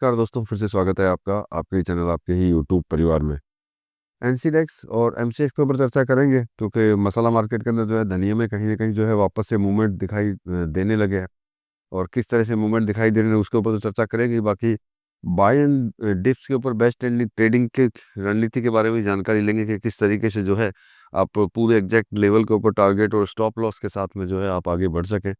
नमस्कार दोस्तों, फिर से स्वागत है आपका आपके ही चैनल, आपके ही यूट्यूब परिवार में। एनसीडेक्स और एमसीएक्स के ऊपर चर्चा करेंगे क्योंकि मसाला मार्केट के अंदर जो है धनिये में कहीं न कहीं जो है वापस से मूवमेंट दिखाई देने लगे हैं और किस तरह से मूवमेंट दिखाई दे रहे हैं उसके ऊपर तो चर्चा करेंगे। बाकी बाय एंड डिप्स के ऊपर बेस्ट ट्रेडिंग की रणनीति के बारे में भी जानकारी लेंगे कि किस तरीके से जो है आप पूरे एग्जैक्ट लेवल के ऊपर टारगेट और स्टॉप लॉस के साथ में जो है आप आगे बढ़ सकें।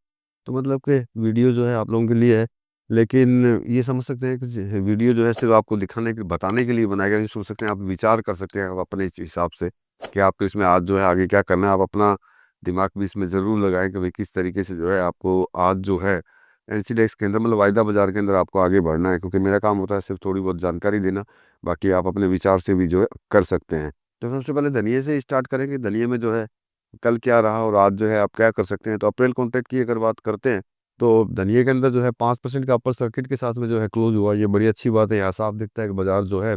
तो मतलब कि वीडियो जो है आप लोगों के लिए है, लेकिन ये समझ सकते हैं कि वीडियो जो है सिर्फ आपको दिखाने के बताने के लिए बनाया गया, नहीं समझ सकते हैं आप विचार कर सकते हैं आप अपने इस हिसाब से कि आपको इसमें आज जो है आगे क्या करना है। आप अपना दिमाग भी इसमें ज़रूर लगाएं कि भाई किस तरीके से जो है आपको आज जो है एनसीडेक्स के अंदर मतलब वायदा बाजार के अंदर आपको आगे बढ़ना है, क्योंकि मेरा काम होता है सिर्फ थोड़ी बहुत जानकारी देना, बाकी आप अपने विचार से भी जो है कर सकते हैं। तो सबसे पहले धनिये से स्टार्ट करेंगे। धनिये में जो है कल क्या रहा और आज जो है आप क्या कर सकते हैं। तो अप्रैल कॉन्ट्रैक्ट की अगर बात करते हैं तो धनिये के अंदर जो है 5% का अपर सर्किट के साथ में जो है क्लोज हुआ। ये बड़ी अच्छी बात है। यहाँ साफ दिखता है कि बाजार जो है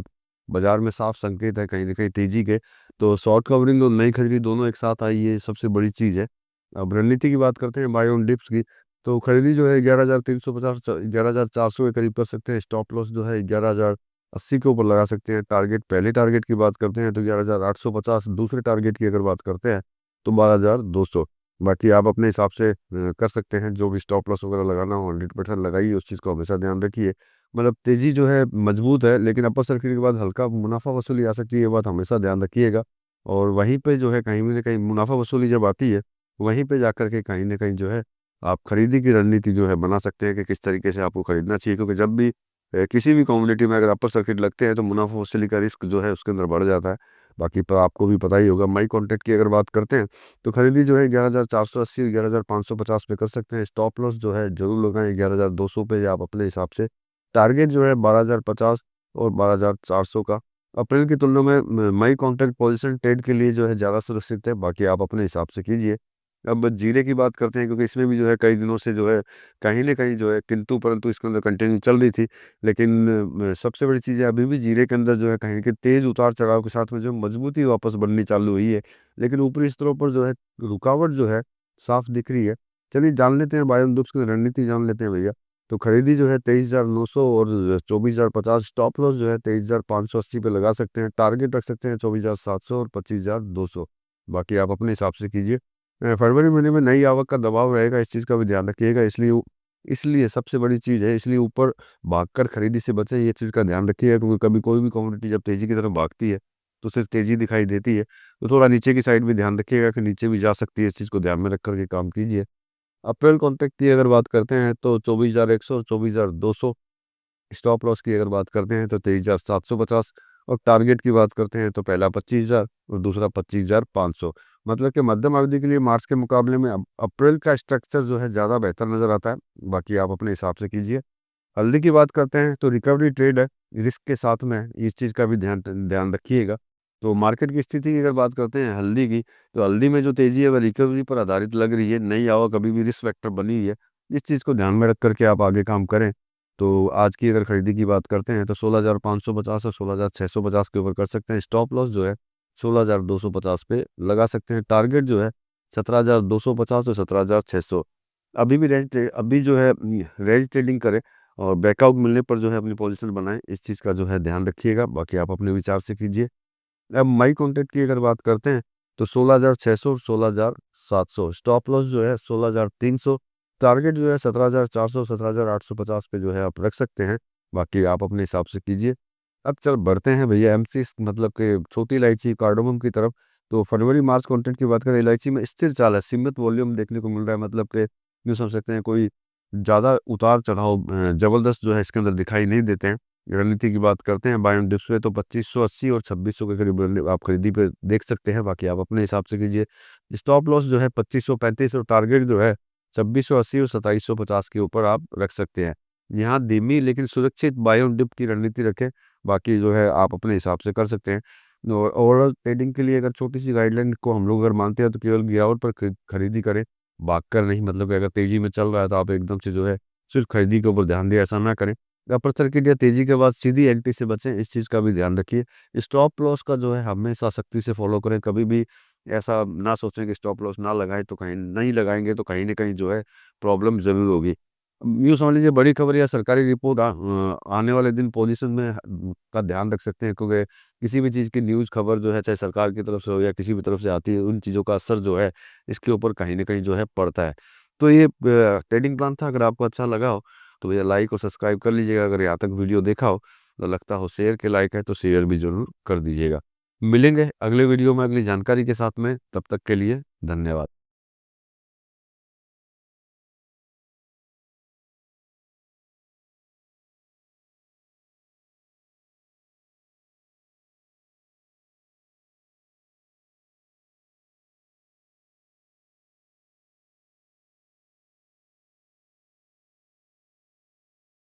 बाजार में साफ संकेत है कहीं ना कहीं तेजी के। तो शॉर्ट कवरिंग और नई खरीदी दोनों एक साथ आई, ये सबसे बड़ी चीज़ है। अब रणनीति की बात करते हैं बाय ऑन डिप्स की, तो खरीदी जो है 11,350 11,400 के करीब कर सकते हैं। स्टॉप लॉस जो है 11,080 के ऊपर लगा सकते हैं। टारगेट पहले टारगेट की बात करते हैं तो 11,850, दूसरे टारगेट की अगर बात करते हैं तो 12,200। बाकी आप अपने हिसाब से कर सकते हैं। जो भी स्टॉप लॉस वगैरह लगाना हो 100% लगाइए, उस चीज़ को हमेशा ध्यान रखिए। मतलब तेज़ी जो है मजबूत है, लेकिन अपर सर्किट के बाद हल्का मुनाफा वसूली आ सकती है, ये बात हमेशा ध्यान रखिएगा। और वहीं पे जो है कहीं न कहीं मुनाफा वसूली जब आती है, वहीं पे जाकर के कहीं न कहीं जो है आप खरीदी की रणनीति जो है बना सकते हैं कि किस तरीके से आपको खरीदना चाहिए। क्योंकि जब भी किसी भी कमोडिटी में अगर अपर सर्किट लगते हैं तो मुनाफा वसूली का रिस्क जो है उसके अंदर बढ़ जाता है। बाकी पर आपको भी पता ही होगा। माई कॉन्ट्रैक्ट की अगर बात करते हैं तो खरीदी जो है 11,480 और 11,550 पे कर सकते हैं। स्टॉप लॉस जो है ज़रूर लगाएँ 11,200 पे आप अपने हिसाब से। टारगेट जो है 12,050 और 12,400 का। अप्रैल की तुलना में मई कॉन्ट्रैक्ट पोजीशन ट्रेड के लिए जो है ज़्यादा सुरक्षित है, बाकी आप अपने हिसाब से कीजिए। अब जीरे की बात करते हैं क्योंकि इसमें भी जो है कई दिनों से जो है कहीं न कहीं जो है किंतु परंतु इसके अंदर कंटिन्यू चल रही थी। लेकिन सबसे बड़ी चीज़ है अभी भी जीरे के अंदर जो है कहीं कि तेज़ उतार-चढ़ाव के साथ में जो मजबूती वापस बननी चालू हुई है। लेकिन ऊपरी स्तरों पर जो है रुकावट जो है साफ दिख रही है। चलिए जान लेते हैं बायन ग्रुप्स की रणनीति जान लेते हैं भैया। तो खरीदी जो है 23,900 और 24,050। स्टॉप लॉस जो है 23,580 पे लगा सकते हैं। टारगेट रख सकते हैं 24,700 और 25,200। बाकी आप अपने हिसाब से कीजिए। फरवरी महीने में नई आवक का दबाव रहेगा, इस चीज़ का भी ध्यान रखिएगा। इसलिए सबसे बड़ी चीज़ है, इसलिए ऊपर भागकर खरीदी से बचें, ये चीज़ का ध्यान रखिएगा। क्योंकि कभी कोई भी कमोडिटी जब तेज़ी की तरफ भागती है तो सिर्फ तेज़ी दिखाई देती है। तो थोड़ा नीचे की साइड भी ध्यान रखिएगा कि नीचे भी जा सकती है, इस चीज़ को ध्यान में रख कर के काम कीजिए। अप्रैल कॉन्ट्रैक्ट की अगर बात करते हैं तो 24,100 और 24,200। स्टॉप लॉस की अगर बात करते हैं तो 23,750 और टारगेट की बात करते हैं तो पहला 25,000 और दूसरा 25,500। मतलब कि मध्यम अवधि के लिए मार्च के मुकाबले में अप्रैल का स्ट्रक्चर जो है ज़्यादा बेहतर नज़र आता है। बाकी आप अपने हिसाब से कीजिए। हल्दी की बात करते हैं तो रिकवरी ट्रेड है, रिस्क के साथ में इस चीज़ का भी ध्यान ध्यान रखिएगा। तो मार्केट की स्थिति की अगर बात करते हैं हल्दी की, तो हल्दी में जो तेज़ी है वह रिकवरी पर आधारित लग रही है। नई आवक अभी भी रिस्क फैक्टर बनी हुई है। इस चीज़ को ध्यान में रख कर के आप आगे काम करें। तो आज की अगर खरीदी की बात करते हैं तो 16,550 और 16,650 के ऊपर कर सकते हैं। स्टॉप लॉस जो है 16,250 पे लगा सकते हैं। टारगेट जो है 17,250 और 17,600। अभी जो है रेंज ट्रेडिंग करें और बैकआउट मिलने पर जो है अपनी पोजीशन बनाएं, इस चीज़ का जो है ध्यान रखिएगा। बाकी आप अपने विचार से कीजिए। अब माई कॉन्ट्रैक्ट की अगर बात करते हैं तो 16,600 और 16,700। स्टॉप लॉस जो है 16,300। टारगेट जो है 17,400 17,850 पे जो है आप रख सकते हैं। बाकी आप अपने हिसाब से कीजिए। अब चल बढ़ते हैं भैया एमसीज मतलब कि छोटी इलायची कार्डोमम की तरफ। तो फरवरी मार्च कॉन्ट्रैक्ट की बात करें, इलायची में स्थिर चाल है, सीमित वॉल्यूम देखने को मिल रहा है। मतलब कि यूँ समझ सकते हैं कोई ज़्यादा उतार चढ़ाव ज़बरदस्त जो है इसके अंदर दिखाई नहीं देते हैं। रणनीति की बात करते हैं बाय ऑन डिप्स पे तो 2580 और 2600 के करीब आप खरीदी पे देख सकते हैं। बाकी आप अपने हिसाब से कीजिए। स्टॉप लॉस जो है 2535 और टारगेट जो है 2680 और 2750 के ऊपर आप रख सकते हैं। यहाँ धीमी लेकिन सुरक्षित बाय ऑन डिप की रणनीति रखें। बाकी जो है आप अपने हिसाब से कर सकते हैं। और ओवरऑल ट्रेडिंग के लिए अगर छोटी सी गाइडलाइन को हम लोग अगर मानते हैं तो केवल गिरावट पर खरीदी करें, भागकर नहीं। मतलब कि अगर तेजी में चल रहा है तो आप एकदम से जो है सिर्फ खरीदी के ऊपर ध्यान दें, ऐसा ना करें। अपर सर्किट या तेजी के बाद सीधी एंट्री से बचें, इस चीज़ का भी ध्यान रखिए। स्टॉप लॉस का जो है हमेशा सख्ती से फॉलो करें। कभी भी ऐसा ना सोचें कि स्टॉप लॉस ना लगाएं, तो कहीं नहीं लगाएंगे तो कहीं ना कहीं जो है प्रॉब्लम ज़रूर होगी। यूँ समझ लीजिए बड़ी खबर या सरकारी रिपोर्ट आने वाले दिन पोजीशन में का ध्यान रख सकते हैं, क्योंकि किसी भी चीज़ की न्यूज़ खबर जो है चाहे सरकार की तरफ से हो या किसी भी तरफ से आती है, उन चीज़ों का असर जो है इसके ऊपर कहीं न कहीं जो है पड़ता है। तो ये ट्रेडिंग प्लान था, अगर आपको अच्छा लगा हो तो भैया लाइक और सब्सक्राइब कर लीजिएगा। अगर यहाँ तक वीडियो देखा हो तो लगता हो शेयर के लायक है तो शेयर भी ज़रूर कर दीजिएगा। मिलेंगे अगले वीडियो में अगली जानकारी के साथ में, तब तक के लिए धन्यवाद।